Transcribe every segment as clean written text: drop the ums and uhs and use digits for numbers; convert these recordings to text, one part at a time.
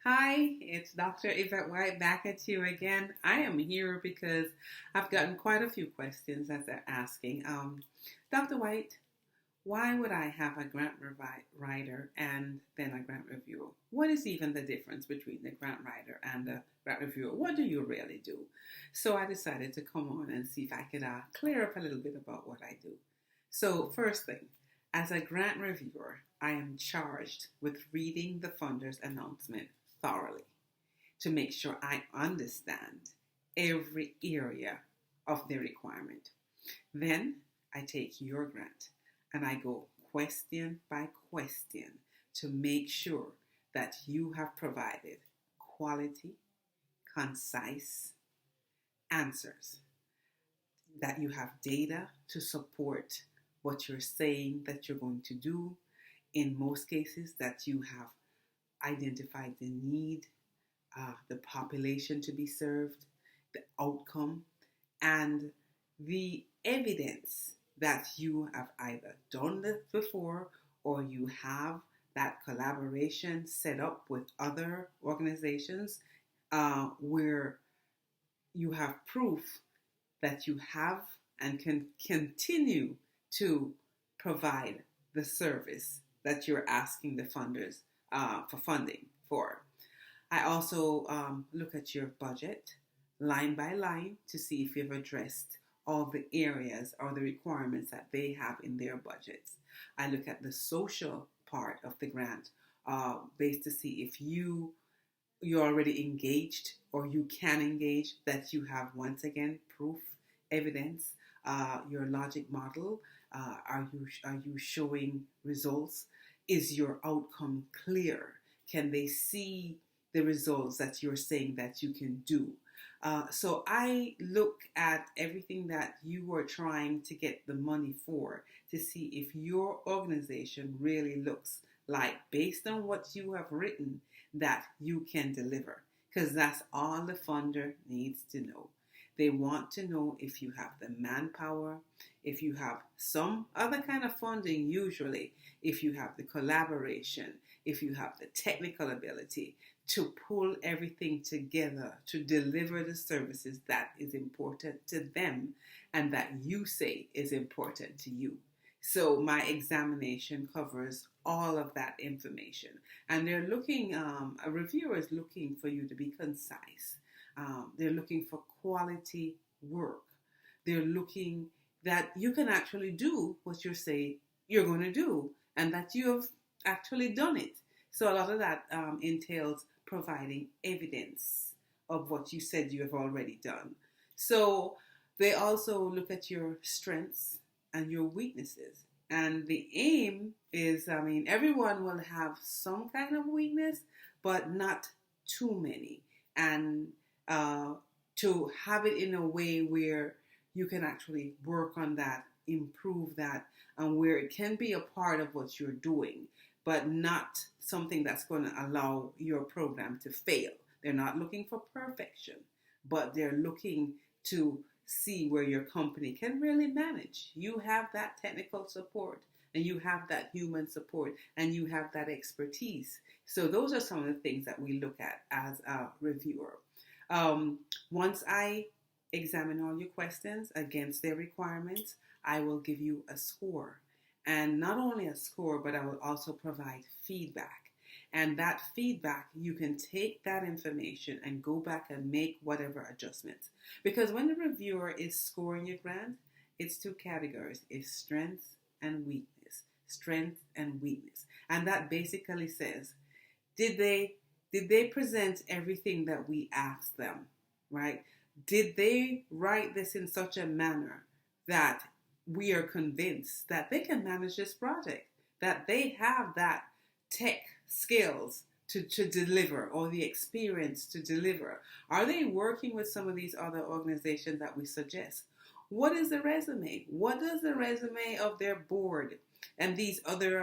Hi, it's Dr. Yvette White back at you again. I am here because I've gotten quite a few questions that they're asking. Dr. White, why would I have a writer and then a grant reviewer? What is even the difference between the grant writer and the grant reviewer? What do you really do? So I decided to come on and see if I could clear up a little bit about what I do. So, first thing, as a grant reviewer, I am charged with reading the funder's announcement thoroughly to make sure I understand every area of the requirement. Then I take your grant and I go question by question to make sure that you have provided quality, concise answers, that you have data to support what you're saying that you're going to do. In most cases, that you have identified the need, the population to be served, the outcome, and the evidence that you have either done this before or you have that collaboration set up with other organizations where you have proof that you have and can continue to provide the service that you're asking the funders for funding for. I also look at your budget line by line to see if you've addressed all the areas or the requirements that they have in their budgets. I look at the social part of the grant based to see if you're already engaged or you can engage, that you have once again proof, evidence, your logic model. Are you showing results? Is your outcome clear? Can they see the results that you're saying that you can do? So I look at everything that you are trying to get the money for to see if your organization really looks like, based on what you have written, that you can deliver. Because that's all the funder needs to know. They want to know if you have the manpower, if you have some other kind of funding, usually, if you have the collaboration, if you have the technical ability to pull everything together to deliver the services that is important to them and that you say is important to you. So my examination covers all of that information, and they're looking. A reviewer is looking for you to be concise. They're looking for quality work. They're looking that you can actually do what you say you're going to do, and that you have actually done it. So a lot of that entails providing evidence of what you said you have already done. So they also look at your strengths and your weaknesses. And the aim is, everyone will have some kind of weakness, but not too many. And to have it in a way where you can actually work on that, improve that, and where it can be a part of what you're doing, but not something that's going to allow your program to fail. They're not looking for perfection, but they're looking to see where your company can really manage. You have that technical support, and you have that human support, and you have that expertise. So those are some of the things that we look at as a reviewer. Once I examine all your questions against their requirements, I will give you a score. And not only a score, but I will also provide feedback. And that feedback, you can take that information and go back and make whatever adjustments. Because when the reviewer is scoring your grant, it's two categories. It's strength and weakness. Strength and weakness. And that basically says, did they present everything that we asked them, right? Did they write this in such a manner that we are convinced that they can manage this project, that they have that tech skills to deliver, or the experience to deliver? Are they working with some of these other organizations that we suggest? What is the resume? What does the resume of their board and these other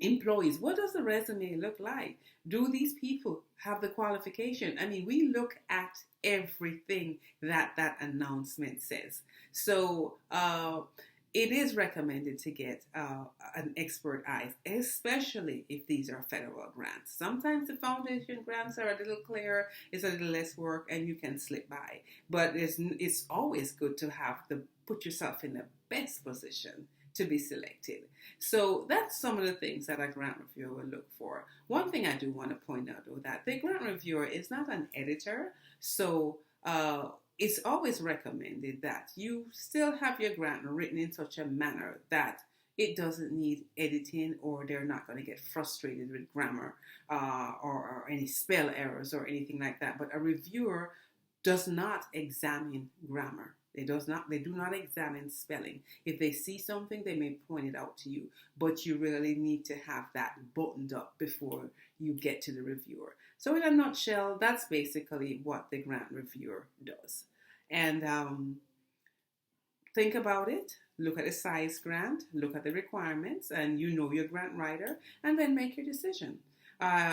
employees, what does the resume look like? Do these people have the qualification? We look at everything that announcement says. So it is recommended to get an expert eyes, especially if these are federal grants. Sometimes the foundation grants are a little clearer, it's a little less work, and you can slip by. But it's always good to have the put yourself in the best position to be selected. So that's some of the things that a grant reviewer will look for. One thing I do want to point out, though, that the grant reviewer is not an editor, so it's always recommended that you still have your grant written in such a manner that it doesn't need editing, or they're not going to get frustrated with grammar or any spell errors or anything like that. But a reviewer does not examine grammar. They do not examine spelling. If they see something, they may point it out to you, but you really need to have that buttoned up before you get to the reviewer. So in a nutshell, that's basically what the grant reviewer does. And think about it. Look at the size grant, look at the requirements, and you know your grant writer, and then make your decision.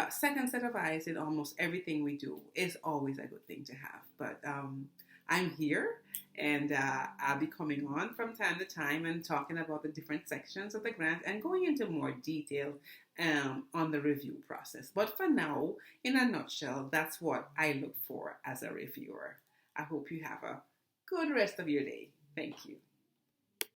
Second set of eyes in almost everything we do is always a good thing to have. But I'm here, and I'll be coming on from time to time and talking about the different sections of the grant and going into more detail on the review process. But for now, in a nutshell, that's what I look for as a reviewer. I hope you have a good rest of your day. Thank you.